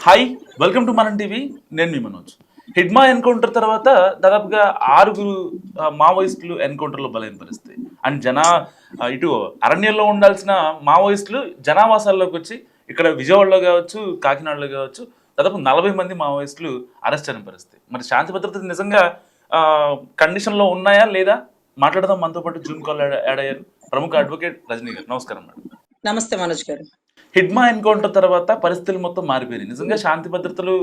Hi, welcome to మనం TV. నేను మీ Manoj. Hidma encounter తర్వాత దాదాపుగా 6 మావోయిస్టులు ఎన్కౌంటర్లో బలైన పరిస్థితి. అండ్ ఇటు అరణ్యంలో ఉండాల్సిన మావోయిస్టులు జనావాసాల్లోకి వచ్చి ఇక్కడ విజయవాడలో కావచ్చు, కాకినాడలో కావచ్చు దాదాపు 40 మంది మావోయిస్టులు అరెస్ట్ అయిన పరిస్థితి. మరి శాంతి భద్రతలు నిజంగా కండిషన్లో ఉన్నాయా లేదా మాట్లాడదాం. మనతో పాటు జూమ్ కాల్ యాడ్ అయ్యారు ప్రముఖ అడ్వకేట్ రజనీ గారు. నమస్కారం మేడం. నమస్తే మనోజ్ గారు. హిడ్మా ఎన్కౌంటర్ తర్వాత పరిస్థితులు మొత్తం మారిపోయినాయి. నిజంగా శాంతి భద్రతలు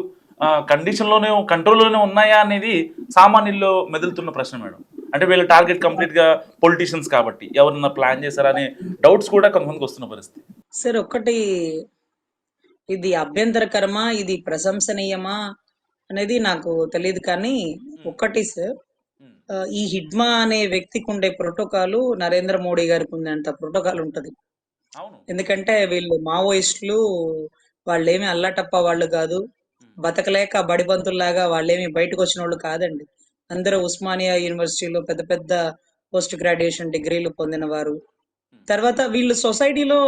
కండిషన్లోనే కంట్రోల్లోనే ఉన్నాయా అనేది సామాన్యుల్లో మెదులుతున్న ప్రశ్న మేడం. అంటే వీళ్ళ టార్గెట్ కంప్లీట్ గా పొలిటీషియన్స్ కాబట్టి ఎవరన్నా ప్లాన్ చేశారా అనే డౌట్స్ కూడా కొంతమందికి వస్తున్న పరిస్థితి. సార్ ఒకటి, ఇది అభ్యంతరకరమా, ఇది ప్రశంసనీయమా అనేది నాకు తెలియదు. కానీ ఒక్కటి సార్, ఈ హిడ్మా అనే వ్యక్తికి ఉండే ప్రోటోకాల్ నరేంద్ర మోడీ గారికి ఉందంత ప్రోటోకాల్ ఉంటది. ఎందుకంటే వీళ్ళు మావోయిస్టులు, వాళ్ళేమి అల్లాటప్ప వాళ్ళు కాదు, బతకలేక బడిబంతుల్లాగా వాళ్ళేమి బయటకు వచ్చిన వాళ్ళు కాదండి. అందరూ ఉస్మానియా యూనివర్సిటీలో పెద్ద పెద్ద పోస్ట్ గ్రాడ్యుయేషన్ డిగ్రీలు పొందిన వారు. తర్వాత వీళ్ళు సొసైటీలో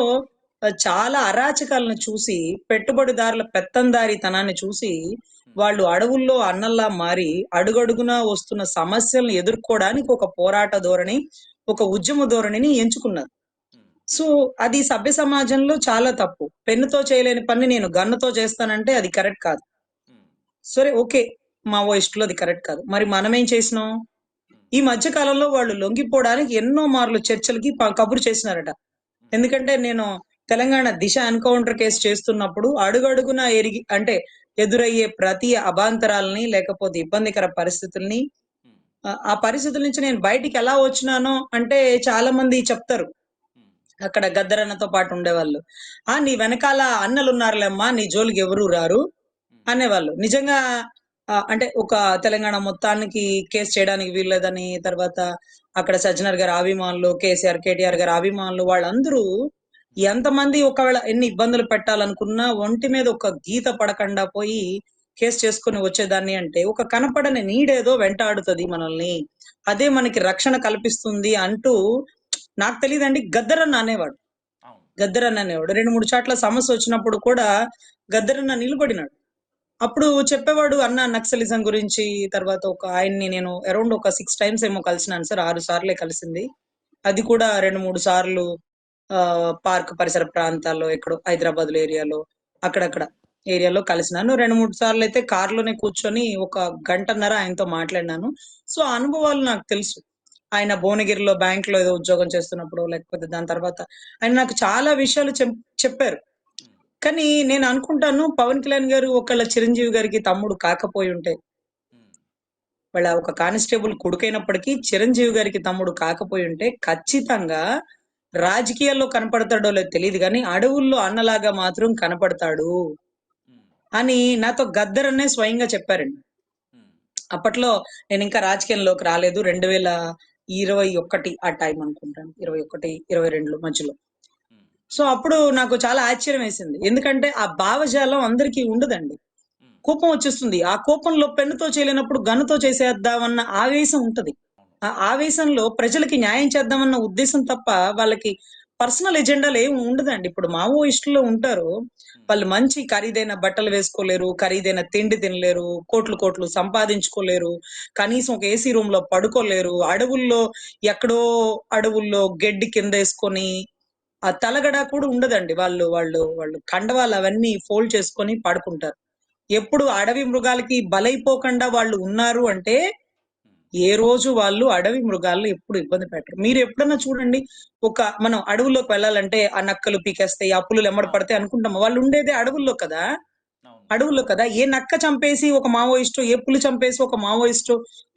చాలా అరాచకాలను చూసి, పెట్టుబడిదారుల పెత్తందారితనాన్ని చూసి, వాళ్ళు అడవుల్లో అన్నల్లా మారి అడుగడుగునా వస్తున్న సమస్యలను ఎదుర్కోవడానికి ఒక పోరాట ధోరణి, ఒక ఉద్యమ ధోరణిని ఎంచుకున్నారు. సో అది సభ్య సమాజంలో చాలా తప్పు. పెన్నుతో చేయలేని పని నేను గన్నుతో చేస్తానంటే అది కరెక్ట్ కాదు. సరే, ఓకే, మావోయిస్టులు అది కరెక్ట్ కాదు. మరి మనమేం చేసినాం? ఈ మధ్య కాలంలో వాళ్ళు లొంగిపోవడానికి ఎన్నో మార్లు చర్చలకి కబురు చేసినారట. ఎందుకంటే నేను తెలంగాణ దిశ ఎన్కౌంటర్ కేసు చేస్తున్నప్పుడు అడుగడుగున ఎదురయ్యే ప్రతి అభాంతరాలని, లేకపోతే ఇబ్బందికర పరిస్థితుల్ని, ఆ పరిస్థితుల నుంచి నేను బయటికి ఎలా వచ్చినానో అంటే చాలా మంది చెప్తారు. అక్కడ గద్దరన్నతో పాటు ఉండేవాళ్ళు, నీ వెనకాల అన్నలు ఉన్నారులేమ్మా, నీ జోలికి ఎవరు రారు అనేవాళ్ళు. నిజంగా ఒక తెలంగాణ మొత్తానికి కేసు చేయడానికి వీల్లేదని, తర్వాత అక్కడ సజ్జనర్ గారి అభిమానులు, కేసీఆర్ కేటీఆర్ గారి అభిమానులు, వాళ్ళందరూ ఎంతమంది ఒకవేళ ఎన్ని ఇబ్బందులు పెట్టాలనుకున్నా ఒంటి మీద ఒక గీత పడకుండా పోయి కేసు చేసుకుని వచ్చేదాన్ని. అంటే ఒక కనపడని నీడేదో వెంటాడుతుంది మనల్ని, అదే మనకి రక్షణ కల్పిస్తుంది అంటూ, నాకు తెలియదండి, గద్దరన్న అనేవాడు. 2-3 చాట్ల సమస్య వచ్చినప్పుడు కూడా గద్దరన్న నిలబడినాడు. అప్పుడు చెప్పేవాడు అన్న నక్సలిజం గురించి. తర్వాత ఆయన్ని నేను అరౌండ్ ఒక 6 టైమ్స్ ఏమో కలిసినాను సార్. 6 సార్లే కలిసింది. అది కూడా 2-3 సార్లు పార్క్ పరిసర ప్రాంతాల్లో, ఎక్కడో హైదరాబాద్ లో ఏరియాలో, అక్కడక్కడ ఏరియాలో కలిసినాను. 2-3 సార్లు అయితే కారులోనే కూర్చొని 1 గంటన్నర ఆయనతో మాట్లాడినాను. సో ఆ అనుభవాలు నాకు తెలుసు. ఆయన భువనగిరిలో బ్యాంక్ లో ఏదో ఉద్యోగం చేస్తున్నప్పుడు, లేకపోతే దాని తర్వాత ఆయన నాకు చాలా విషయాలు చెప్పారు. కానీ నేను అనుకుంటాను, పవన్ కళ్యాణ్ గారు ఒకళ్ళ చిరంజీవి గారికి తమ్ముడు కాకపోయి ఉంటే, వాళ్ళ ఒక కానిస్టేబుల్ కొడుకైనప్పటికీ చిరంజీవి గారికి తమ్ముడు కాకపోయి ఉంటే, ఖచ్చితంగా రాజకీయాల్లో కనపడతాడో లేదో తెలియదు కానీ అడవుల్లో అన్నలాగా మాత్రం కనపడతాడు అని నాతో గద్దరన్నే స్వయంగా చెప్పారండి. అప్పట్లో నేను ఇంకా రాజకీయంలోకి రాలేదు. 2021 ఆ టైం అనుకుంటాను, 21-22 మధ్యలో. సో అప్పుడు నాకు చాలా ఆశ్చర్యం వేసింది. ఎందుకంటే ఆ భావజాలం అందరికీ ఉండదండి. కోపం వచ్చేస్తుంది. ఆ కోపంలో పెన్నుతో చేయలేనప్పుడు గన్నుతో చేసేద్దామన్న ఆవేశం ఉంటది. ఆ ఆవేశంలో ప్రజలకి న్యాయం చేద్దామన్న ఉద్దేశం తప్ప వాళ్ళకి పర్సనల్ ఎజెండాలు ఏమి ఉండదండి. ఇప్పుడు మావోయిస్టులు ఉంటారు, వాళ్ళు మంచి ఖరీదైన బట్టలు వేసుకోలేరు, ఖరీదైన తిండి తినలేరు, కోట్లు సంపాదించుకోలేరు, కనీసం ఒక ఏసీ రూమ్ లో పడుకోలేరు, అడవుల్లో గడ్డి కింద వేసుకొని, ఆ తలగడ కూడా ఉండదండి. వాళ్ళు కండవాళ్ళు అవన్నీ ఫోల్డ్ చేసుకొని పడుకుంటారు. ఎప్పుడు అడవి మృగాలకి బలైపోకుండా వాళ్ళు ఉన్నారు అంటే, ఏ రోజు వాళ్ళు అడవి మృగాలను ఎప్పుడు ఇబ్బంది పెట్టరు. మీరు ఎప్పుడన్నా చూడండి, మనం అడవుల్లోకి వెళ్ళాలంటే ఆ నక్కలు పీకేస్తాయి, ఆ పులులు ఎమ్మడి పడతాయి అనుకుంటాము. వాళ్ళు ఉండేదే అడవుల్లో కదా. ఏ నక్క చంపేసి ఒక మావోయిస్టు, ఏ పులి చంపేసి ఒక మావోయిస్టు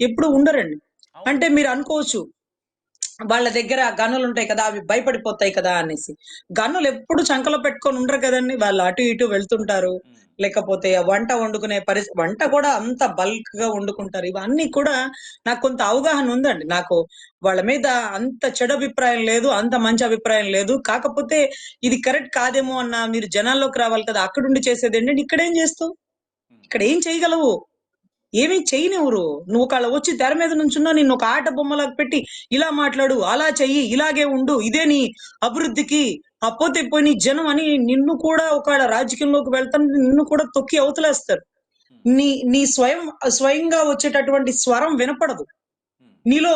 ఎప్పుడు ఉండరండి. అంటే మీరు అనుకోవచ్చు, వాళ్ళ దగ్గర గన్నులు ఉంటాయి కదా, అవి భయపడిపోతాయి కదా అనేసి. గన్నులు ఎప్పుడు చంకలో పెట్టుకొని ఉండరు కదండి. వాళ్ళు అటు ఇటు వెళ్తుంటారు, లేకపోతే వంట వండుకునే వంట కూడా అంత బల్క్ గా వండుకుంటారు. ఇవన్నీ కూడా నాకు కొంత అవగాహన ఉందండి. నాకు వాళ్ళ మీద అంత చెడు అభిప్రాయం లేదు, అంత మంచి అభిప్రాయం లేదు. కాకపోతే ఇది కరెక్ట్ కాదేమో అన్న, మీరు జనాల్లోకి రావాలి కదా, అక్కడుండి చేసేది ఏంటంటే ఇక్కడేం చేస్తావు, ఇక్కడ ఏం చేయగలవు, ఏమీ చేయనివ్వరు. నువ్వు ఒకళ్ళ వచ్చి తెర మీద నుంచున్నా నిన్ను ఒక ఆట బొమ్మలాగా పెట్టి ఇలా మాట్లాడు, అలా చెయ్యి, ఇలాగే ఉండు, ఇదే నీ అభివృద్ధికి అపోతే పోయి జనం అని నిన్ను కూడా ఒక రాజకీయంలోకి వెళ్తాను నిన్ను కూడా తొక్కి అవతలేస్తారు. నీ స్వయంగా వచ్చేటటువంటి స్వరం వినపడదు. నీలో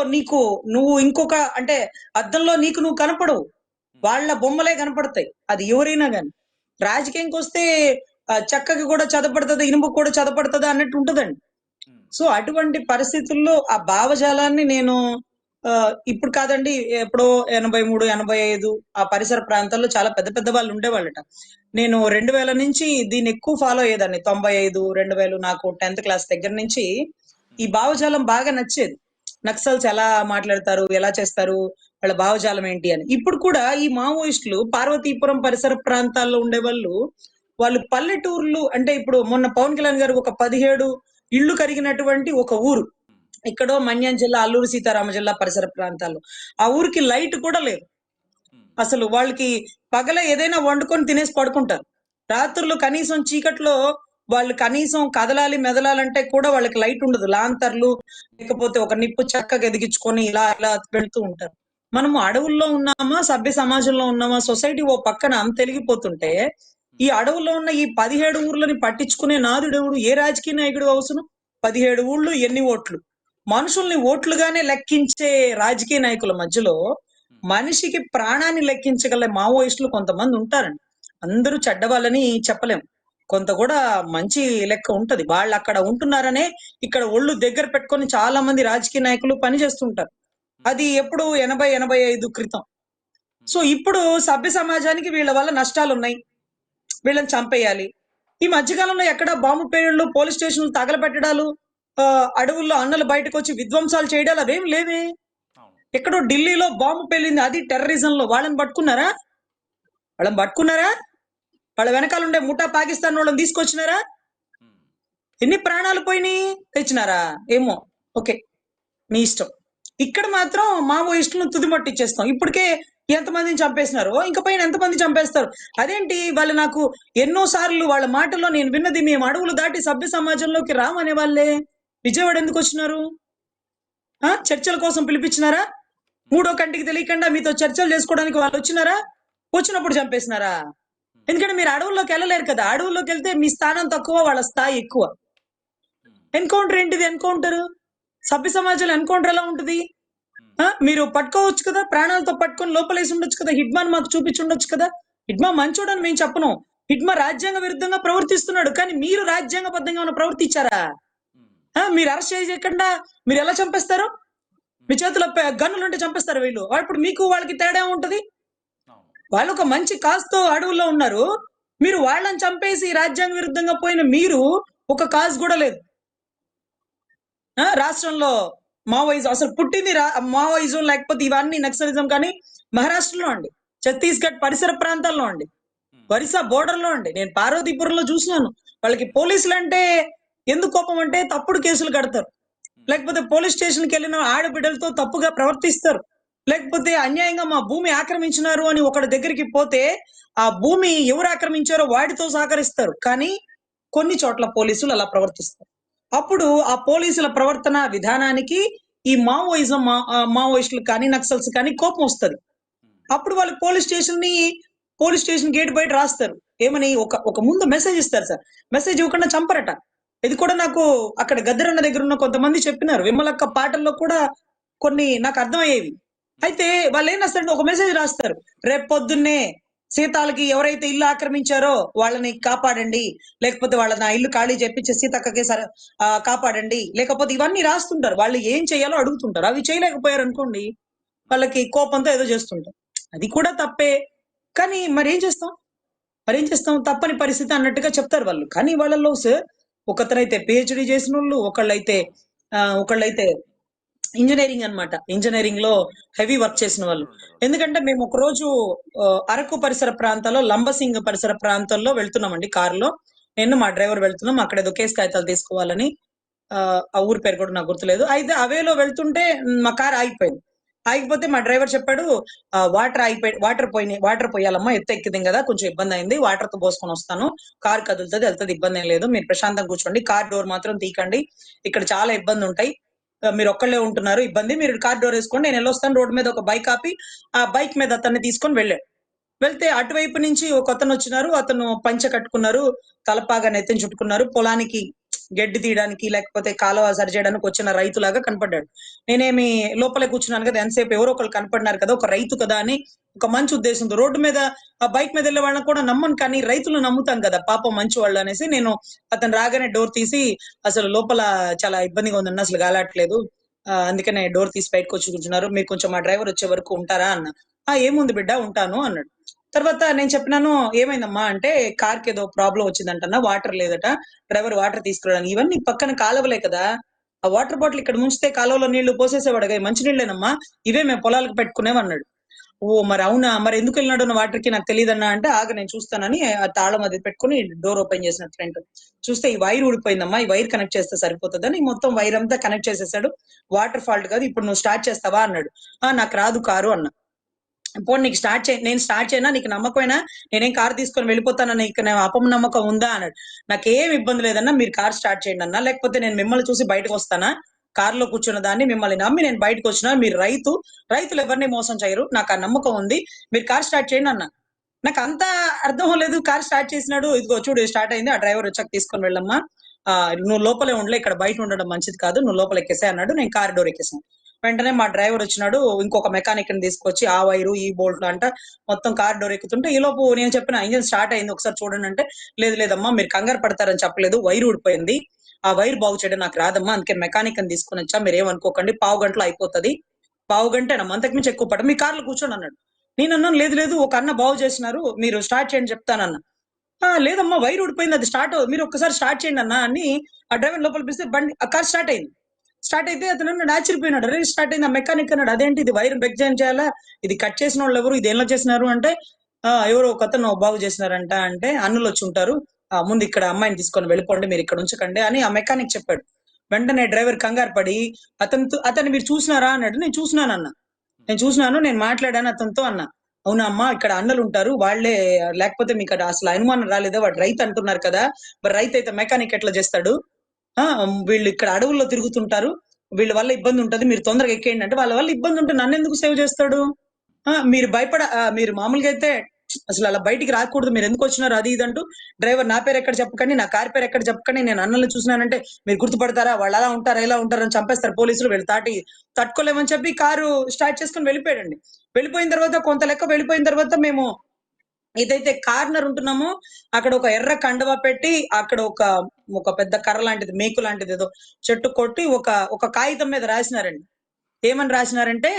నువ్వు ఇంకొక అంటే అద్దంలో నువ్వు కనపడవు. వాళ్ళ బొమ్మలే కనపడతాయి. అది ఎవరైనా గాని. రాజకీయంకి వస్తే చెక్కకి కూడా చదపడుతుంది, ఇనుముకు కూడా చదపడుతుంది అన్నట్టు ఉంటదండి. సో అటువంటి పరిస్థితుల్లో ఆ భావజాలాన్ని నేను ఇప్పుడు కాదండి, ఎప్పుడో 83, 85 ఆ పరిసర ప్రాంతాల్లో చాలా పెద్ద పెద్ద వాళ్ళు ఉండేవాళ్ళట. నేను 2000 నుంచి దీన్ని ఎక్కువ ఫాలో అయ్యేదాన్ని. 95, 2000 నాకు 10th క్లాస్ దగ్గర నుంచి ఈ భావజాలం బాగా నచ్చేది. నక్సల్స్ ఎలా మాట్లాడతారు, ఎలా చేస్తారు, వాళ్ళ భావజాలం ఏంటి అని. ఇప్పుడు కూడా ఈ మావోయిస్టులు పార్వతీపురం పరిసర ప్రాంతాల్లో ఉండేవాళ్ళు, వాళ్ళు పల్లెటూర్లు అంటే ఇప్పుడు మొన్న పవన్ కళ్యాణ్ గారు ఒక 17 ఇళ్లు కరిగినటువంటి ఒక ఊరు ఎక్కడో మన్యం జిల్లా, అల్లూరు సీతారామ జిల్లా పరిసర ప్రాంతాల్లో, ఆ ఊరికి లైట్ కూడా లేదు. అసలు వాళ్ళకి పగల ఏదైనా వండుకొని తినేసి పడుకుంటారు. రాత్రులు కనీసం చీకట్లో వాళ్ళు కనీసం కదలాలి మెదలాలంటే కూడా వాళ్ళకి లైట్ ఉండదు. లాంతర్లు లేకపోతే ఒక నిప్పు చక్కగా ఎదిగించుకొని ఇలా ఇలా వెళ్తూ ఉంటారు. మనము అడవుల్లో ఉన్నామా, సభ్య సమాజంలో ఉన్నామా, సొసైటీ ఓ పక్కన అంత వెలిగిపోతుంటే ఈ అడవుల్లో ఉన్న ఈ 17 ఊర్లని పట్టించుకునే నాదుడెవడు? ఏ రాజకీయ నాయకుడు అవసరం? 17 ఊళ్ళు ఎన్ని ఓట్లు? మనుషుల్ని ఓట్లుగానే లెక్కించే రాజకీయ నాయకుల మధ్యలో మనిషికి ప్రాణాన్ని లెక్కించగల మావోయిస్టులు కొంతమంది ఉంటారండి. అందరూ చెడ్డవాళ్ళని చెప్పలేం. కొంత కూడా మంచి లెక్క ఉంటది. వాళ్ళు అక్కడ ఉంటున్నారనే ఇక్కడ ఒళ్ళు దగ్గర పెట్టుకొని చాలా మంది రాజకీయ నాయకులు పనిచేస్తుంటారు. అది ఎప్పుడు 80, 85 క్రితం. సో ఇప్పుడు సభ్య సమాజానికి వీళ్ళ వల్ల నష్టాలు ఉన్నాయి, వీళ్ళని చంపేయాలి. ఈ మధ్యకాలంలో ఎక్కడ బాంబు పేలుళ్ళు, పోలీస్ స్టేషన్లు తగలబెట్టడాలు, అడవుల్లో అన్నలు బయటకు వచ్చి విధ్వంసాలు చేయడాలు అవేం లేవే. ఎక్కడో ఢిల్లీలో బాంబు పేలింది, అది టెర్రరిజం లో. వాళ్ళని పట్టుకున్నారా? వాళ్ళ వెనకాల ఉండే ముఠా పాకిస్తాన్ వాళ్ళని తీసుకొచ్చినారా? ఎన్ని ప్రాణాలు పోయినాయి? తెచ్చినారా? ఏమో, ఓకే, మీ ఇష్టం. ఇక్కడ మాత్రం మావోయిస్టులను తుదిమట్టిచ్చేస్తాం. ఇప్పటికే ఎంతమందిని చంపేసినారో ఇంకా పైన ఎంతమంది చంపేస్తారు. అదేంటి వాళ్ళు నాకు ఎన్నో సార్లు వాళ్ళ మాటల్లో నేను విన్నది, మేము అడవులు దాటి సభ్య సమాజంలోకి రామనే వాళ్ళే. విజయవాడ ఎందుకు వచ్చినారు? చర్చల కోసం పిలిపించినారా? మూడో కంటికి తెలియకుండా మీతో చర్చలు చేసుకోవడానికి వాళ్ళు వచ్చినారా? వచ్చినప్పుడు చంపేసినారా? ఎందుకంటే మీరు అడవుల్లోకి వెళ్ళలేరు కదా. అడవుల్లోకి వెళ్తే మీ స్థానం తక్కువ, వాళ్ళ స్థాయి ఎక్కువ. ఎన్కౌంటర్ ఏంటిది? ఎన్కౌంటర్ సభ్య సమాజంలో ఎన్కౌంటర్ ఎలా ఉంటుంది? మీరు పట్టుకోవచ్చు కదా, ప్రాణాలతో పట్టుకొని లోపలేసి ఉండొచ్చు కదా. హిడ్మాన్ మాకు చూపించి ఉండొచ్చు కదా. హిడ్మా మంచోడని మేము చెప్పను. హిడ్మా రాజ్యాంగ విరుద్ధంగా ప్రవర్తిస్తున్నాడు, కానీ మీరు రాజ్యాంగబద్ధంగా ఏమైనా ప్రవర్తించారా? మీరు అరెస్ట్ చేయకుండా మీరు ఎలా చంపేస్తారు? మీ చేతిలో గన్నులు ఉంటే చంపేస్తారు వీళ్ళు. ఇప్పుడు మీకు వాళ్ళకి తేడా ఉంటది. వాళ్ళు ఒక మంచి కాజ్తో అడవుల్లో ఉన్నారు, మీరు వాళ్ళని చంపేసి రాజ్యాంగ విరుద్ధంగా పోయిన మీరు ఒక కాజ్ కూడా లేదు. రాష్ట్రంలో మావోయిజం అసలు పుట్టింది మావోయిజం లేకపోతే ఇవన్నీ నక్సలిజం కానీ మహారాష్ట్రలో అండి, ఛత్తీస్గఢ్ పరిసర ప్రాంతాల్లో అండి, ఒరిస్సా బోర్డర్ లో అండి. నేను పార్వతీపురంలో చూసినాను. వాళ్ళకి పోలీసులు అంటే ఎందుకు కోపం అంటే తప్పుడు కేసులు కడతారు, లేకపోతే పోలీస్ స్టేషన్కి వెళ్ళిన ఆడబిడ్డలతో తప్పుగా ప్రవర్తిస్తారు, లేకపోతే అన్యాయంగా మా భూమి ఆక్రమించినారు అని ఒకటి దగ్గరికి పోతే ఆ భూమి ఎవరు ఆక్రమించారో వాడితో సహకరిస్తారు. కానీ కొన్ని చోట్ల పోలీసులు అలా ప్రవర్తిస్తారు. అప్పుడు ఆ పోలీసుల ప్రవర్తన విధానానికి ఈ మావోయిస్టులు కానీ నక్సల్స్ కానీ కోపం వస్తుంది. అప్పుడు వాళ్ళు పోలీస్ స్టేషన్ గేట్ బయట రాస్తారు ఏమని, ఒక ముందు మెసేజ్ ఇస్తారు సార్. మెసేజ్ ఇవ్వకుండా చంపరట. ఇది కూడా నాకు అక్కడ గద్దరన్న దగ్గర ఉన్న కొంతమంది చెప్పినారు. విమలక్క పాటల్లో కూడా కొన్ని నాకు అర్థమయ్యేవి. అయితే వాళ్ళు ఏం రాస్తారంటే ఒక మెసేజ్ రాస్తారు, రేపు పొద్దున్నే సీతాలకి ఎవరైతే ఇల్లు ఆక్రమించారో వాళ్ళని కాపాడండి, లేకపోతే వాళ్ళ నా ఇల్లు ఖాళీ చేపించి సీతక్కకి కాపాడండి, లేకపోతే ఇవన్నీ రాస్తుంటారు. వాళ్ళు ఏం చేయాలో అడుగుతుంటారు. అవి చేయలేకపోయారు అనుకోండి, వాళ్ళకి కోపంతో ఏదో చేస్తుంటారు. అది కూడా తప్పే, కానీ మరేం చేస్తాం తప్పని పరిస్థితి అన్నట్టుగా చెప్తారు వాళ్ళు. కానీ వాళ్ళలో ఒకతరైతే పిహెచ్డి చేసిన వాళ్ళు, ఒకళ్ళైతే ఇంజనీరింగ్ అన్నమాట. ఇంజనీరింగ్ లో హెవీ వర్క్ చేసిన వాళ్ళు. ఎందుకంటే మేము ఒక రోజు అరకు పరిసర ప్రాంతాల్లో, లంబసింగ్ పరిసర ప్రాంతాల్లో వెళ్తున్నామండి కారులో. నేను మా డ్రైవర్ వెళ్తున్నాం. అక్కడ ఏదో కేసు కాగితాలు తీసుకోవాలని, ఆ ఊరి పేరు కూడా నాకు గుర్తులేదు. అయితే అవేలో వెళ్తుంటే మా కార్ ఆగిపోతే మా డ్రైవర్ చెప్పాడు, వాటర్ పోయాలమ్మా, ఎత్తు ఎక్కింది కదా, కొంచెం ఇబ్బంది అయింది, వాటర్ తో పోసుకొని వస్తాను, కార్ వెళ్తుంది, ఇబ్బంది ఏం లేదు, మీరు ప్రశాంతంగా కూర్చోండి, కార్ డోర్ మాత్రం తీకండి, ఇక్కడ చాలా ఇబ్బంది ఉంటాయి, మీరు ఒక్కళ్ళే ఉంటున్నారు, ఇబ్బంది, మీరు కార్ డోర్ వేసుకోండి, నేను వెళ్ళొస్తాను. రోడ్డు మీద ఒక బైక్ ఆపి ఆ బైక్ మీద అతన్ని తీసుకొని వెళ్తే అటువైపు నుంచి ఒక అతను వచ్చినారు. అతను పంచె కట్టుకున్నారు, తలపాగా నెత్తిన చుట్టుకున్నారు. పొలానికి గడ్డి తీయడానికి లేకపోతే కాలువ సరి చేయడానికి వచ్చిన రైతులాగా కనపడ్డాడు. నేనేమి లోపలే కూర్చున్నాను కదా, ఎంతసేపు ఎవరో ఒకళ్ళు కనపడినారు కదా, ఒక రైతు కదా అని ఒక మంచి ఉద్దేశంతో రోడ్డు మీద ఆ బైక్ మీద వెళ్ళే వాళ్ళని కూడా నమ్మను, కానీ రైతులు నమ్ముతాం కదా, పాపం మంచి వాళ్ళు అనేసి నేను అతను రాగానే డోర్ తీసి, అసలు లోపల చాలా ఇబ్బందిగా ఉందన్న, అసలు గాలాట్లేదు, అందుకనే డోర్ తీసి బయటకు వచ్చి కూర్చున్నారు, మీరు కొంచెం మా డ్రైవర్ వచ్చే వరకు ఉంటారా అన్న. ఏముంది బిడ్డ ఉంటాను అన్నాడు. తర్వాత నేను చెప్పినాను, ఏమైందమ్మా అంటే కార్కి ఏదో ప్రాబ్లం వచ్చిందంటన్నా, వాటర్ లేదట, డ్రైవర్ వాటర్ తీసుకురావడానికి. ఇవన్నీ పక్కన కాలువలే కదా, ఆ వాటర్ బాటిల్ ఇక్కడ ముంచితే కాలువలో నీళ్లు పోసేసేవాడుగా, మంచి నీళ్ళేనమ్మా, ఇవే మేము పొలాలకు పెట్టుకునేవన్నాడు. ఓ మరి అవునా, మరి ఎందుకు వెళ్ళినాడు నా వాటర్ కి నాకు తెలియదన్నా అంటే, ఆగ నేను చూస్తానని ఆ తాళం అది పెట్టుకుని డోర్ ఓపెన్ చేసిన ఫ్రంట్ చూస్తే ఈ వైర్ ఊడిపోయిందమ్మా, ఈ వైర్ కనెక్ట్ చేస్తే సరిపోతుందని మొత్తం వైర్ అంతా కనెక్ట్ చేసేసాడు. వాటర్ ఫాల్ట్ కాదు, ఇప్పుడు నువ్వు స్టార్ట్ చేస్తావా అన్నాడు. నాకు రాదు కారు అన్న. పోనీ నీకు నేను స్టార్ట్ చేయనా, నీకు నమ్మకమైనా నేనేం కార్ తీసుకొని వెళ్ళిపోతానని ఇక్కడ అపనమ్మకం ఉందా అన్నాడు. నాకేం ఇబ్బంది లేదన్నా, మీరు కార్ స్టార్ట్ చేయండి అన్నా, లేకపోతే నేను మిమ్మల్ని చూసి బయటకు వస్తానా, కారులో కూర్చున్న దాన్ని మిమ్మల్ని నమ్మి నేను బయటకు వచ్చినా, మీరు రైతులు ఎవరిని మోసం చేయరు, నాకు ఆ నమ్మకం ఉంది, మీరు కార్ స్టార్ట్ చేయండి అన్నా. నాకు అంతా అర్థం లేదు. కార్ స్టార్ట్ చేసినాడు, ఇదిగో చూడు స్టార్ట్ అయింది, ఆ డ్రైవర్ వచ్చాక తీసుకొని వెళ్ళమ్మా, నువ్వు లోపలే ఉండలే, ఇక్కడ బయట ఉండడం మంచిది కాదు, నువ్వు లోపల ఎక్కేసే అన్నాడు. నేను కార్ డోర్ ఎక్కేసాను. వెంటనే మా డ్రైవర్ వచ్చినాడు, ఇంకొక మెకానిక్ ని తీసుకొచ్చి ఆ వైరు ఈ బోల్ట్ అంట మొత్తం కార్ డోర్ ఎక్కుతుంటే, ఈ లోపు నేను చెప్పిన ఇంజిన్ స్టార్ట్ అయింది ఒకసారి చూడండి అంటే, లేదు లేదమ్మా మీరు కంగారు పడతారని చెప్పలేదు, వైర్ ఊడిపోయింది, ఆ వైర్ బాగు చేయడం నాకు రాదమ్మా, అందుకే మెకానిక్ అని తీసుకుని వచ్చా, మీరు ఏమనుకోకండి, పావు గంటలో అయిపోతుంది, పావు గంటేనమ్మా, అంతకు మించి ఎక్కువ పడ, మీ కార్లో కూర్చోండి అన్నాడు. నేను అన్నాను, లేదు లేదు ఒక అన్న బాగు చేసినారు, మీరు స్టార్ట్ చేయండి చెప్తానన్నా. లేదమ్మా వైర్ ఊడిపోయింది, అది స్టార్ట్ మీరు ఒక్కసారి స్టార్ట్ చేయండి అన్న అని ఆ డ్రైవర్ లోపల పిలిస్తే బండి ఆ కార్ స్టార్ట్ అయింది. స్టార్ట్ అయితే అతను అన్నాడు, ఆశ్చర్యపోయినాడు, అరే స్టార్ట్ అయింది. ఆ మెకానిక్ అన్నాడు, అదేంటి ఇది వైర్ బ్రేక్ జాయిన్ చేయాలా, ఇది కట్ చేసిన వాళ్ళు ఎవరు, ఇది ఎలా చేసినారు అంటే, ఎవరో ఒక అతను బాగు చేసినారంట అంటే, అన్నులు వచ్చి ఉంటారు, ముందు ఇక్కడ అమ్మాయిని తీసుకొని వెళ్ళిపోండి, మీరు ఇక్కడ ఉంచకండి అని ఆ మెకానిక్ చెప్పాడు. వెంటనే డ్రైవర్ కంగారు పడి, అతను మీరు చూసినారా అన్నాడు. నేను చూసినానన్న, నేను చూసినాను, నేను మాట్లాడాను అతనితో అన్న. అవునా అమ్మా, ఇక్కడ అన్నలు ఉంటారు, వాళ్ళే, లేకపోతే మీకు అసలు అనుమానం రాలేదా, వాడు రైతు అంటున్నారు కదా, మరి రైతు అయితే మెకానిక్ ఎట్లా చేస్తాడు, ఆ వీళ్ళు ఇక్కడ అడవుల్లో తిరుగుతుంటారు, వీళ్ళ వల్ల ఇబ్బంది ఉంటది, మీరు తొందరగా ఎక్కేయండి అంటే, వాళ్ళ వల్ల ఇబ్బంది ఉంటే నన్ను ఎందుకు సేవ్ చేస్తాడు, మీరు మామూలుగా అయితే అసలు అలా బయటికి రాకూడదు, మీరు ఎందుకు వచ్చినారు అది ఇది అంటూ, డ్రైవర్ నా పేరు ఎక్కడ చెప్పకండి, నా కార్ పేరు ఎక్కడ చెప్పకండి, నేను అన్నల్ని చూసినానంటే మీరు గుర్తుపడతారా, వాళ్ళు అలా ఉంటారా ఇలా ఉంటారని చంపేస్తారు పోలీసులు, వీళ్ళు తట్టుకోలేమని చెప్పి కారు స్టార్ట్ చేసుకుని వెళ్ళిపోయాడండి. వెళ్ళిపోయిన తర్వాత కొంత లెక్క వెళ్ళిపోయిన తర్వాత మేము ఏదైతే కార్నర్ ఉంటున్నామో అక్కడ ఒక ఎర్ర కండువా పెట్టి, అక్కడ ఒక పెద్ద కర్ర లాంటిది, మేకు లాంటిది ఏదో చెట్టు కొట్టి ఒక కాగితం మీద రాసినారండి. ఏమని రాసినారంటే,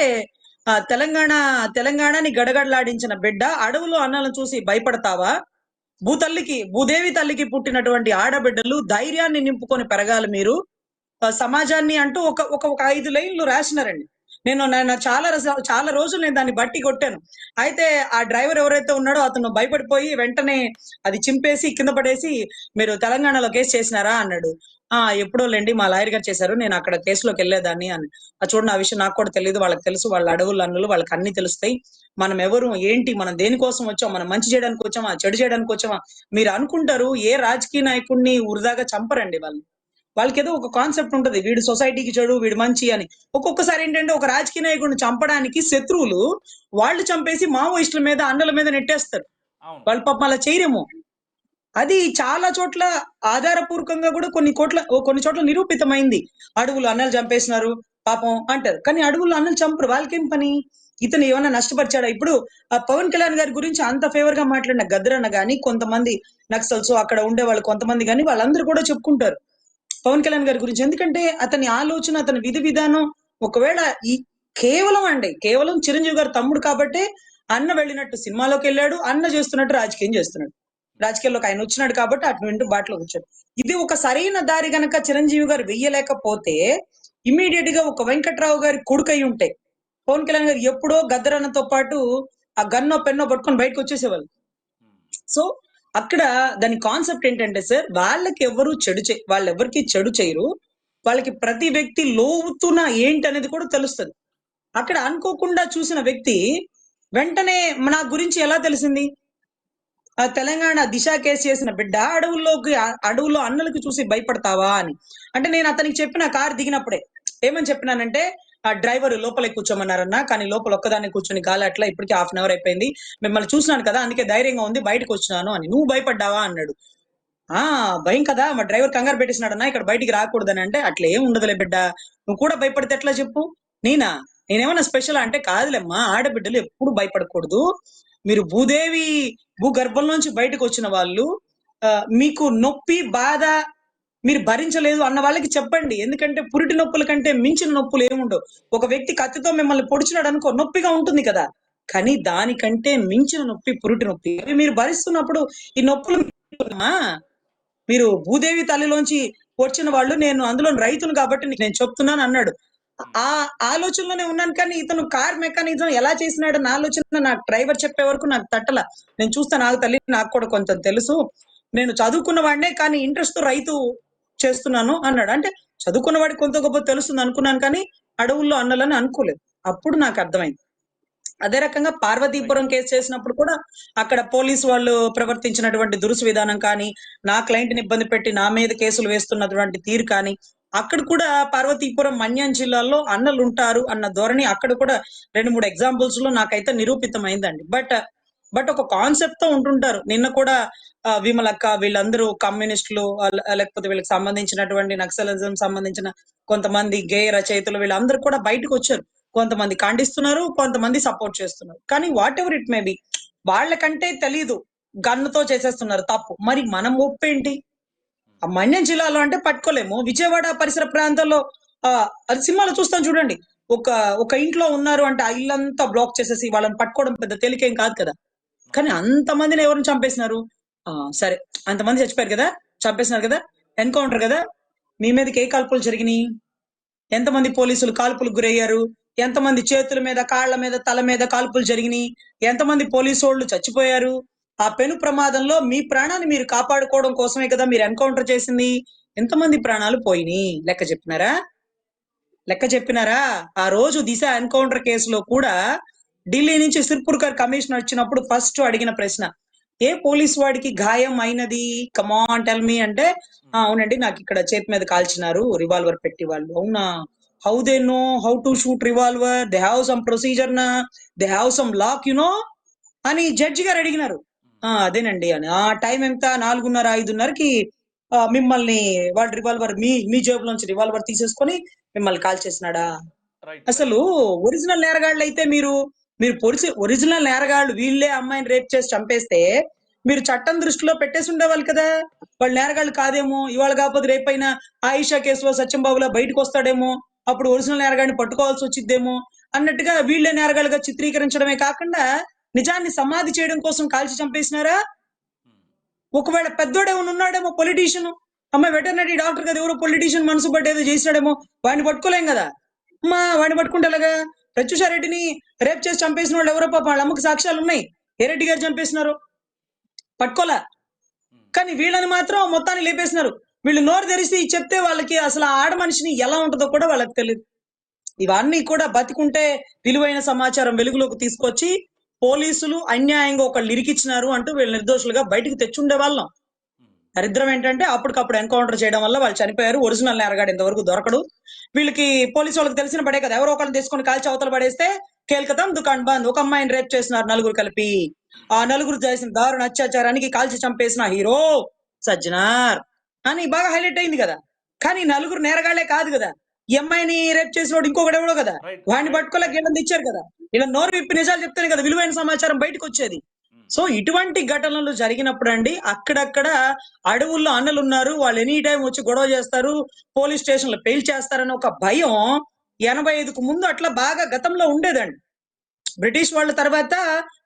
తెలంగాణని గడగడలాడించిన బిడ్డ, అడవులో అన్నలను చూసి భయపడతావా, భూదేవి తల్లికి పుట్టినటువంటి ఆడబిడ్డలు ధైర్యాన్ని నింపుకొని పెరగాలి మీరు, సమాజాన్ని అంటూ ఒక 5 లైన్లు రాసినారండి. నేను చాలా రోజులు నేను దాన్ని బట్టి కొట్టాను. అయితే ఆ డ్రైవర్ ఎవరైతే ఉన్నాడో అతను భయపడిపోయి వెంటనే అది చింపేసి కింద పడేసి, మీరు తెలంగాణలో కేసు చేసినారా అన్నాడు. ఎప్పుడో లేండి, మా లాయర్ గారు చేశారు, నేను అక్కడ కేసులోకి వెళ్ళేదాన్ని అని. చూడండి, ఆ విషయం నాకు కూడా తెలియదు, వాళ్ళకి తెలుసు, వాళ్ళ అడవుల అన్నులు, వాళ్ళకి అన్ని తెలుస్తాయి, మనం ఎవరు ఏంటి, మనం దేనికోసం వచ్చాం, మనం మంచి చేయడానికి వచ్చామా చెడు చేయడానికి వచ్చామా, మీరు అనుకుంటారు, ఏ రాజకీయ నాయకుడిని వృధాగా చంపరండి వాళ్ళు, వాళ్ళకి ఏదో ఒక కాన్సెప్ట్ ఉంటది, వీడు సొసైటీకి చెడు, వీడు మంచి అని. ఒక్కొక్కసారి ఏంటంటే ఒక రాజకీయ నాయకుడిని చంపడానికి శత్రువులు వాళ్ళు చంపేసి మావోయిస్టుల మీద అన్నల మీద నెట్టేస్తారు, అవును. వాళ్ళు పాపం అలా చేయరేమో. అది చాలా చోట్ల ఆధారపూర్వకంగా కూడా కొన్ని చోట్ల నిరూపితమైంది. అడవులు అన్నలు చంపేసినారు పాపం అంటారు, కానీ అడవుల్లో అన్నలు చంపరు, వాళ్ళకేం పని, ఇతను ఏమన్నా నష్టపరిచాడా. ఇప్పుడు పవన్ కళ్యాణ్ గారి గురించి అంత ఫేవర్ గా మాట్లాడిన గద్దరన్న గాని, కొంతమంది నక్సల్స్ అక్కడ ఉండే వాళ్ళు కొంతమంది గాని, వాళ్ళందరూ కూడా చెప్పుకుంటారు పవన్ కళ్యాణ్ గారి గురించి. ఎందుకంటే అతని ఆలోచన, అతని విధానం, ఒకవేళ కేవలం చిరంజీవి గారు తమ్ముడు కాబట్టే అన్న వెళ్ళినట్టు సినిమాలోకి వెళ్ళాడు, అన్న చేస్తున్నట్టు రాజకీయం చేస్తున్నాడు, రాజకీయాల్లోకి ఆయన వచ్చినాడు కాబట్టి అటు వింటూ బాటలోకి వచ్చాడు. ఇది ఒక సరైన దారి గనక చిరంజీవి గారు వెయ్యలేకపోతే, ఇమీడియట్ గా ఒక వెంకట్రావు గారి కొడుకై ఉంటే, పవన్ కళ్యాణ్ గారు ఎప్పుడో గద్దరన్నతో పాటు ఆ గన్నో పెన్నో పట్టుకొని బయటకు వచ్చేసేవాళ్ళు. సో అక్కడ దాని కాన్సెప్ట్ ఏంటంటే సార్, వాళ్ళెవరికి చెడు చేయరు, వాళ్ళకి ప్రతి వ్యక్తి లోతున ఏంటి అనేది కూడా తెలుస్తుంది. అక్కడ అనుకోకుండా చూసిన వ్యక్తి వెంటనే నా గురించి ఎలా తెలిసింది, ఆ తెలంగాణ దిశ కేసు చేసిన బిడ్డ అడవుల్లో అన్నలకి చూసి భయపడతావా అని. అంటే నేను అతనికి చెప్పిన కారు దిగినప్పుడే ఏమని చెప్పినానంటే, ఆ డ్రైవర్ లోపలే కూర్చోమన్నారన్నా, కానీ లోపల ఒక్కదాన్ని కూర్చొని గాలి అట్లా ఇప్పటికి 1/2 అవర్ అయిపోయింది. మిమ్మల్ని చూసినాను కదా అందుకే ధైర్యంగా ఉంది బయటకు వచ్చినాను అని. నువ్వు భయపడ్డావా అన్నాడు. ఆ భయం కదా, మా డ్రైవర్ కంగారు పెట్టేసినాడన్నా ఇక్కడ బయటికి రాకూడదని. అంటే అట్లా ఏం ఉండదులే బిడ్డ, నువ్వు కూడా భయపడితే ఎట్లా చెప్పు. నేనా నేనేమన్నా స్పెషల్ అంటే కాదులేమ్మా, ఆడబిడ్డలు ఎప్పుడు భయపడకూడదు. మీరు భూదేవి భూగర్భం నుంచి బయటకు వచ్చిన వాళ్ళు, మీకు నొప్పి బాధ మీరు భరించలేదు అన్న వాళ్ళకి చెప్పండి. ఎందుకంటే పురిటి నొప్పుల కంటే మించిన నొప్పులు ఏముండవు. ఒక వ్యక్తి కత్తితో మిమ్మల్ని పొడిచినాడు అనుకో, నొప్పిగా ఉంటుంది కదా, కానీ దానికంటే మించిన నొప్పి పురిటి నొప్పి. అవి మీరు భరిస్తున్నప్పుడు ఈ నొప్పులు మీరు భూదేవి తల్లిలోంచి వచ్చిన వాళ్ళు, నేను అందులో రైతును కాబట్టి నీకు నేను చెప్తున్నాను అన్నాడు. ఆ ఆలోచనలోనే ఉన్నాను, కానీ ఇతను కార్ మెకానిజం ఎలా చేసినాడు నా ఆలోచన నాకు డ్రైవర్ చెప్పే వరకు నాకు తట్టల. నేను చూస్తాను నాకు తల్లి, నాకు కూడా కొంచెం తెలుసు, నేను చదువుకున్న వాడినే కానీ ఇంట్రెస్ట్ తో రైతు చేస్తున్నాను అన్నాడు. అంటే చదువుకున్న వాడికి కొంత గొప్ప తెలుస్తుంది అనుకున్నాను, కానీ అడవుల్లో అన్నలని అనుకోలేదు. అప్పుడు నాకు అర్థమైంది. అదే రకంగా పార్వతీపురం కేసు చేసినప్పుడు కూడా అక్కడ పోలీసు వాళ్ళు ప్రవర్తించినటువంటి దురుసు విధానం కానీ, నా క్లయింట్ ని ఇబ్బంది పెట్టి నా మీద కేసులు వేస్తున్నటువంటి తీరు కానీ, అక్కడ కూడా పార్వతీపురం మన్యం జిల్లాలో అన్నలు ఉంటారు అన్న ధోరణి అక్కడ కూడా 2-3 ఎగ్జాంపుల్స్ లో నాకైతే నిరూపితం అయిందండి. బట్ ఒక కాన్సెప్ట్ తో ఉంటుంటారు. నిన్న కూడా విమలక్క వీళ్ళందరూ కమ్యూనిస్టులు, లేకపోతే వీళ్ళకి సంబంధించినటువంటి నక్సలిజం సంబంధించిన కొంతమంది గేయ రచయితలు వీళ్ళందరూ కూడా బయటకు వచ్చారు. కొంతమంది ఖండిస్తున్నారు, కొంతమంది సపోర్ట్ చేస్తున్నారు. కానీ what ever it may be, వాళ్ళకంటే తెలీదు, గన్నుతో చేసేస్తున్నారు తప్పు. మరి మనం ఒప్పేంటి? ఆ మన్యం జిల్లాలో అంటే పట్టుకోలేము, విజయవాడ పరిసర ప్రాంతాల్లో అది సినిమాలో చూస్తాం చూడండి, ఒక ఒక ఇంట్లో ఉన్నారు అంటే ఆ ఇల్లంతా బ్లాక్ చేసేసి వాళ్ళని పట్టుకోవడం పెద్ద తేలికేం కాదు కదా. కానీ అంతమందిని ఎవరిని చంపేసినారు? సరే, అంతమంది చచ్చిపోయారు కదా, చంపేసినారు కదా, ఎన్కౌంటర్ కదా, మీ మీదకి ఏ కాల్పులు జరిగినాయి? ఎంతమంది పోలీసులు కాల్పులకు గురయ్యారు? ఎంతమంది చేతుల మీద, కాళ్ల మీద, తల మీద కాల్పులు జరిగినాయి? ఎంతమంది పోలీసు వాళ్ళు చచ్చిపోయారు? ఆ పెను ప్రమాదంలో మీ ప్రాణాన్ని మీరు కాపాడుకోవడం కోసమే కదా మీరు ఎన్కౌంటర్ చేసింది. ఎంతమంది ప్రాణాలు పోయినాయి లెక్క చెప్పినారా? ఆ రోజు దిశ ఎన్కౌంటర్ కేసులో కూడా ఢిల్లీ నుంచి సిర్పుర్కర్ కమిషనర్ వచ్చినప్పుడు ఫస్ట్ అడిగిన ప్రశ్న, ఏ పోలీస్ వాడికి గాయం అయినది, కమాన్ టెల్ మీ అంటే, అవునండి నాకు ఇక్కడ చేతి మీద కాల్చినారు రివాల్వర్ పెట్టి వాళ్ళు. అవునా, how they know how to shoot revolver, they have some procedure నా, దే హ్యావ్ సమ్ లాక్ అని జడ్జి గారు అడిగినారు. అదేనండి అని. ఆ టైం ఎంత, 4:30-5:30కి మిమ్మల్ని వాడు రివాల్వర్ మీ జేబులోంచి రివాల్వర్ తీసేసుకొని మిమ్మల్ని కాల్ చేసినాడా? అసలు ఒరిజినల్ నేరగాళ్ళు అయితే మీరు ఒరిజినల్ నేరగాళ్ళు వీళ్ళే అమ్మాయిని రేప్ చేసి చంపేస్తే మీరు చట్టం దృష్టిలో పెట్టేసి ఉండేవాళ్ళు కదా. వాళ్ళు నేరగాళ్ళు కాదేమో, ఇవాళ కాకపోతే రేపైనా ఆయిషా కేసులో సత్యంబాబులా బయటకు వస్తాడేమో, అప్పుడు ఒరిజినల్ నేరగాడిని పట్టుకోవాల్సి వచ్చిద్దేమో అన్నట్టుగా వీళ్ళే నేరగాళ్ళుగా చిత్రీకరించడమే కాకుండా నిజాన్ని సమాధి చేయడం కోసం కాల్చి చంపేసినారా? ఒకవేళ పెద్దోడు ఏమైనా ఉన్నాడేమో, పొలిటీషియన్, అమ్మాయి వెటర్నరీ డాక్టర్ కదా, ఎవరో పొలిటీషియన్ మనసు పట్టి ఏదో చేసినాడేమో, వాడిని పట్టుకోలేం కదా. వాడిని పట్టుకుంటే ఎలాగా? ప్రత్యూష రెడ్డిని రేప్ చేసి చంపేసిన వాళ్ళు ఎవరో పాపం వాళ్ళ అమ్మకి సాక్ష్యాలు ఉన్నాయి, ఏ రెడ్డి గారు చంపేసినారు, పట్టుకోలే. కానీ వీళ్ళని మాత్రం మొత్తాన్ని లేపేసినారు. వీళ్ళు నోరు తెరిచి చెప్తే వాళ్ళకి అసలు ఆడ మనిషిని ఎలా ఉంటుందో కూడా వాళ్ళకి తెలియదు. ఇవన్నీ కూడా బతికుంటే విలువైన సమాచారం వెలుగులోకి తీసుకొచ్చి పోలీసులు అన్యాయంగా ఒకళ్ళు ఇరికిచ్చినారు అంటూ వీళ్ళు నిర్దోషులుగా బయటికి తెచ్చుండే వాళ్ళం. దరిద్రం ఏంటంటే అప్పటికప్పుడు ఎన్కౌంటర్ చేయడం వల్ల వాళ్ళు చనిపోయారు. ఒరిజినల్ నేరగాడు ఇంతవరకు దొరకడు. వీళ్ళకి పోలీసు వాళ్ళకి తెలిసిన పడే కదా, ఎవరో ఒకరిని తీసుకొని కాల్చి అవతల పడేస్తే కేల్కతాం దుకాణ్ బంద్. ఒక అమ్మాయిని రేప్ చేసినారు నలుగురు కలిపి, ఆ నలుగురు చేసిన దారుణ అత్యాచారానికి కాల్చి చంపేసిన హీరో సజ్జనార్ అని బాగా హైలైట్ అయింది కదా. కానీ నలుగురు నేరగాళ్లే కాదు కదా, ఈ అమ్మాయిని రేప్ చేసినోడు ఇంకొకటి ఎవడో కదా, వాడిని పట్టుకోలేక వీళ్ళని తెచ్చారు కదా. ఇలా నోరు విప్పి నిజాలు చెప్తేనే కదా విలువైన సమాచారం బయటకు వచ్చేది. సో ఇటువంటి ఘటనలు జరిగినప్పుడు అండి, అక్కడక్కడ అడవుల్లో అన్నలు ఉన్నారు, వాళ్ళు ఎనీ టైం వచ్చి గొడవ చేస్తారు, పోలీస్ స్టేషన్లు పెయిల్ చేస్తారని ఒక భయం 85కు ముందు అట్లా బాగా గతంలో ఉండేదండి. బ్రిటిష్ వాళ్ళ తర్వాత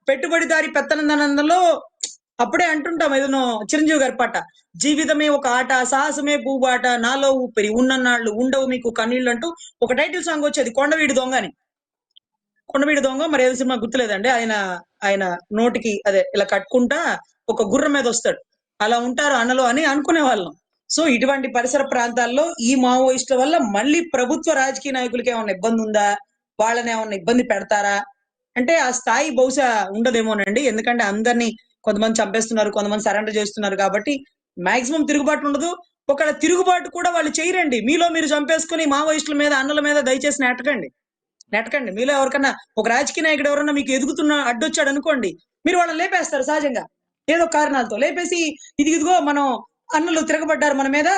పెట్టుబడిదారి పెత్తనందనంలో అప్పుడే అంటుంటాం ఏదనో చిరంజీవి గారి పాట, జీవితమే ఒక ఆట, సాహసమే పూబాట, నాలో ఊపిరి ఉన్నన్నాళ్ళు ఉండవు మీకు కన్నీళ్ళు అంటూ ఒక టైటిల్ సాంగ్ వచ్చేది, కొండవీడి దొంగ అని. కొండవీడి దొంగ మరి ఏదో సినిమా గుర్తులేదండి. ఆయన నోటికి అదే ఇలా కట్టుకుంటా ఒక గుర్రం మీద వస్తాడు, అలా ఉంటారు అన్నలు అని అనుకునే వాళ్ళం. సో ఇటువంటి పరిసర ప్రాంతాల్లో ఈ మావోయిస్టుల వల్ల మళ్ళీ ప్రభుత్వ రాజకీయ నాయకులకి ఏమైనా ఇబ్బంది ఉందా, వాళ్ళని ఏమైనా ఇబ్బంది పెడతారా అంటే ఆ స్థాయి బహుశా ఉండదేమోనండి. ఎందుకంటే అందరినీ కొంతమంది చంపేస్తున్నారు, కొంతమంది సరెండర్ చేస్తున్నారు కాబట్టి మాక్సిమం తిరుగుబాటు ఉండదు. ఒకవేళ తిరుగుబాటు కూడా వాళ్ళు చేయరండి. మీలో మీరు చంపేసుకుని మావోయిస్టుల మీద, అన్నల మీద దయచేసి నెట్టకండి. నెట్టకండి. మీలో ఎవరికన్నా ఒక రాజకీయ నాయకుడు ఎవరన్నా మీకు ఎదుగుతున్న అడ్డొచ్చాడు అనుకోండి, మీరు వాళ్ళని లేపేస్తారు సహజంగా. ఏదో కారణాలతో. లేపేసి ఇదిగో మనం అన్నలు తిరగబడ్డారు మన మీద.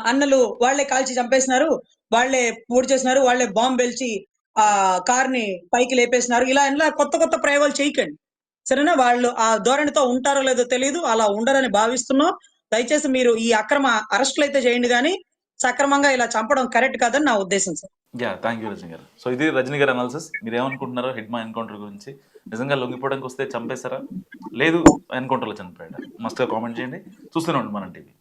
అన్నలు వాళ్ళే కాల్చి చంపేసినారు. వాళ్ళే పొడి చేసినారు. వాళ్ళే బాంబ్ పేల్చి కార్‌ని పైకి లేపేసినారు. ఇలా కొత్త కొత్త ప్రయోగాలు చేయకండి. సరేనా? వాళ్ళు ఆ ధోరణితో ఉంటారో లేదో తెలీదు. అలా ఉండరని భావిస్తున్నాం. దయచేసి మీరు ఈ అక్రమ అరెస్టులైతే చేయండి గానీ, సక్రమంగా ఇలా చంపడం కరెక్ట్ కాదని నా ఉద్దేశం సార్. థ్యాంక్ యూ రజనీ గారు. సో ఇది రజనీ గారి అనాలిసిస్. మీరు ఏమనుకుంటున్నారో హిడ్మా ఎన్కౌంటర్ గురించి? నిజంగా లొంగిపోవడానికి వస్తే చంపేశారా, లేదు ఎన్కౌంటర్లో చనిపోయాడా? మస్ట్గా కామెంట్ చేయండి. చూస్తూనే ఉండండి మనం టీవీ.